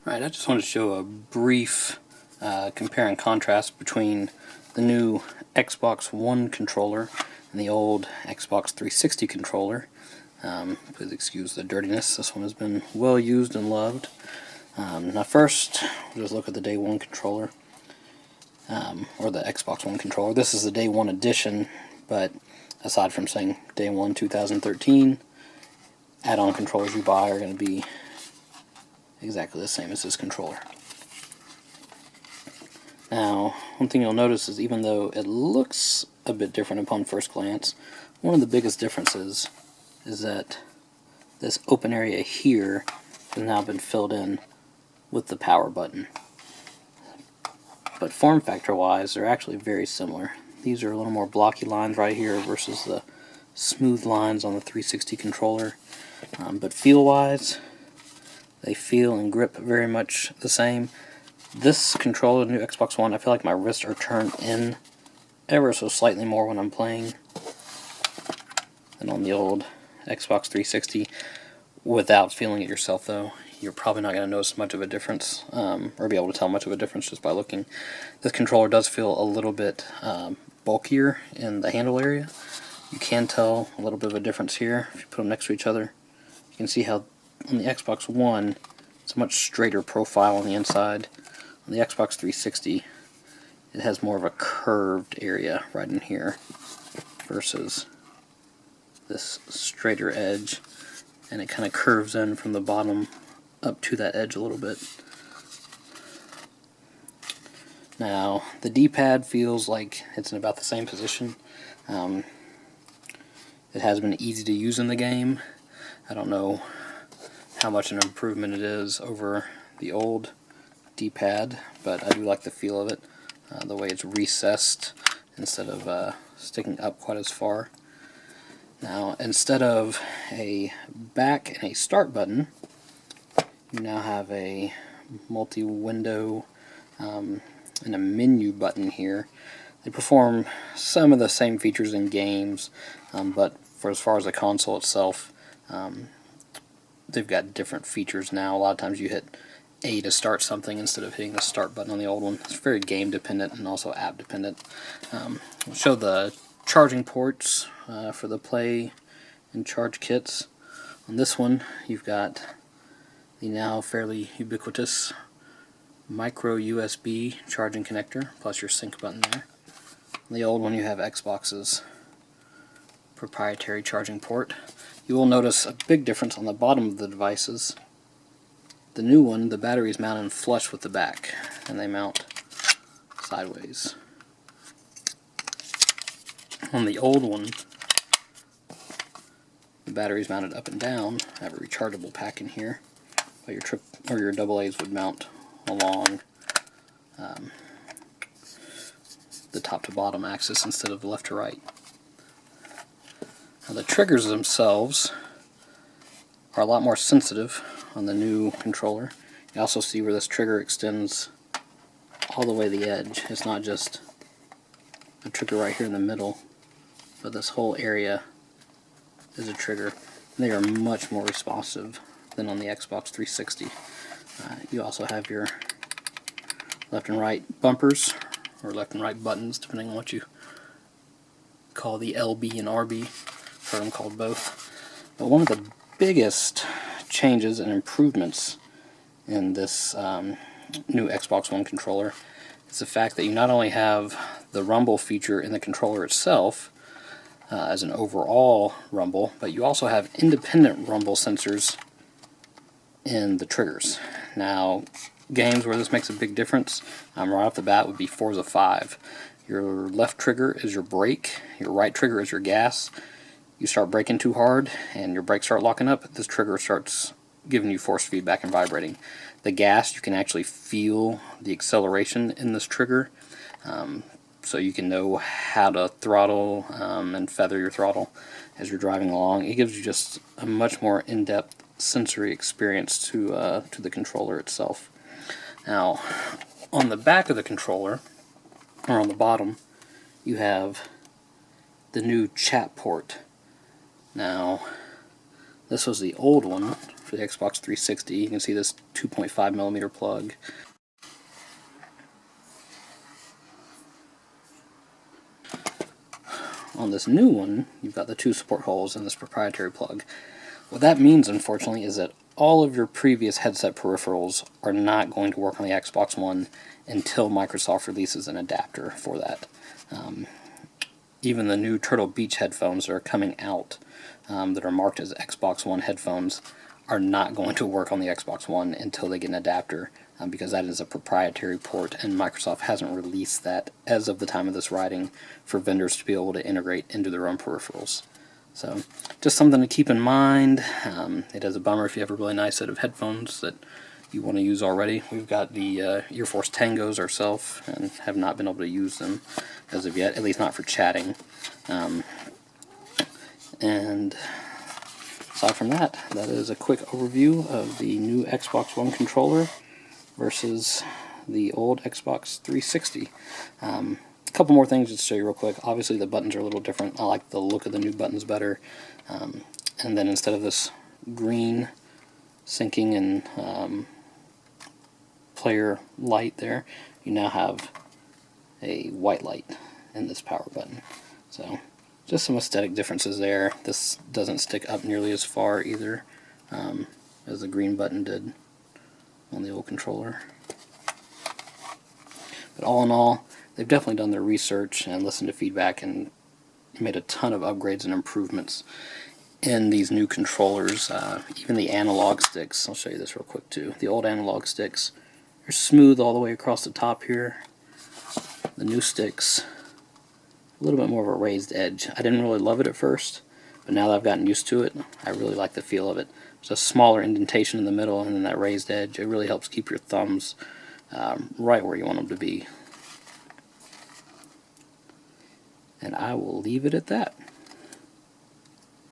Right, I just want to show a brief compare and contrast between the new Xbox One controller and the old Xbox 360 controller. Please excuse the dirtiness. This one has been well used and loved. Now first, we'll just look at the Day One controller, or the Xbox One controller. This is the Day One edition, but aside from saying Day One 2013, add-on controllers you buy are going to be exactly the same as this controller. Now, one thing you'll notice is even though it looks a bit different upon first glance, one of the biggest differences is that this open area here has now been filled in with the power button. But form factor wise, they're actually very similar. These are a little more blocky lines right here versus the smooth lines on the 360 controller. But feel wise, they feel and grip very much the same. This controller, the new Xbox One, I feel like my wrists are turned in ever so slightly more when I'm playing than on the old Xbox 360. Without feeling it yourself, though, you're probably not going to notice much of a difference, or be able to tell much of a difference just by looking. This controller does feel a little bit bulkier in the handle area. You can tell a little bit of a difference here if you put them next to each other. You can see how on the Xbox One, it's a much straighter profile on the inside. On the Xbox 360, it has more of a curved area right in here versus this straighter edge, and it kind of curves in from the bottom up to that edge a little bit. Now, the D-pad feels like it's in about the same position. It has been easy to use in the game. I don't know how much an improvement it is over the old D-pad, but I do like the feel of it, the way it's recessed instead of sticking up quite as far. Now, instead of a back and a start button, you now have a multi-window and a menu button here. They perform some of the same features in games, but for as far as the console itself, they've got different features now. A lot of times you hit A to start something instead of hitting the start button on the old one. It's very game dependent and also app dependent. We'll show the charging ports for the play and charge kits. On this one, you've got the now fairly ubiquitous micro USB charging connector plus your sync button there. On the old one, you have Xbox's proprietary charging port. You will notice a big difference on the bottom of the devices. The new one, the battery is mounted flush with the back, and they mount sideways. On the old one, the battery is mounted up and down. I have a rechargeable pack in here, but your AA's would mount along the top to bottom axis instead of left to right. Now, the triggers themselves are a lot more sensitive on the new controller. You also see where this trigger extends all the way to the edge. It's not just a trigger right here in the middle, but this whole area is a trigger. They are much more responsive than on the Xbox 360. You also have your left and right bumpers, or left and right buttons, depending on what you call the LB and RB. I've heard them called both. But one of the biggest changes and improvements in this new Xbox One controller is the fact that you not only have the rumble feature in the controller itself as an overall rumble, but you also have independent rumble sensors in the triggers. Now, games where this makes a big difference right off the bat would be Forza 5. Your left trigger is your brake, your right trigger is your gas. You start braking too hard and your brakes start locking up, this trigger starts giving you force feedback and vibrating. The gas, you can actually feel the acceleration in this trigger, so you can know how to throttle and feather your throttle as you're driving along. It gives you just a much more in-depth sensory experience to the controller itself. Now, on the back of the controller, or on the bottom, you have the new chat port. Now, this was the old one for for the Xbox 360. You can see this 2.5mm plug. On this new one, you've got the 2 support holes and this proprietary plug. What that means, unfortunately, is that all of your previous headset peripherals are not going to work on the Xbox One until Microsoft releases an adapter for that. Even the new Turtle Beach headphones that are coming out that are marked as Xbox One headphones are not going to work on the Xbox One until they get an adapter, because that is a proprietary port, and Microsoft hasn't released that as of the time of this writing for vendors to be able to integrate into their own peripherals. So just something to keep in mind. It is a bummer if you have a really nice set of headphones that you want to use already. We've got the Ear Force Tangos ourselves and have not been able to use them as of yet, at least not for chatting. And aside from that, that is a quick overview of the new Xbox One controller versus the old Xbox 360. A couple more things just to show you real quick. Obviously the buttons are a little different. I like the look of the new buttons better. And then instead of this green syncing and player light there, you now have a white light in this power button. So just some aesthetic differences there. This doesn't stick up nearly as far either as the green button did on the old controller. But all in all, they've definitely done their research and listened to feedback and made a ton of upgrades and improvements in these new controllers. Even the analog sticks, I'll show you this real quick too. The old analog sticks are smooth all the way across the top here. The new sticks, a little bit more of a raised edge. I didn't really love it at first, but now that I've gotten used to it, I really like the feel of it. There's a smaller indentation in the middle and then that raised edge. It really helps keep your thumbs right where you want them to be. And I will leave it at that.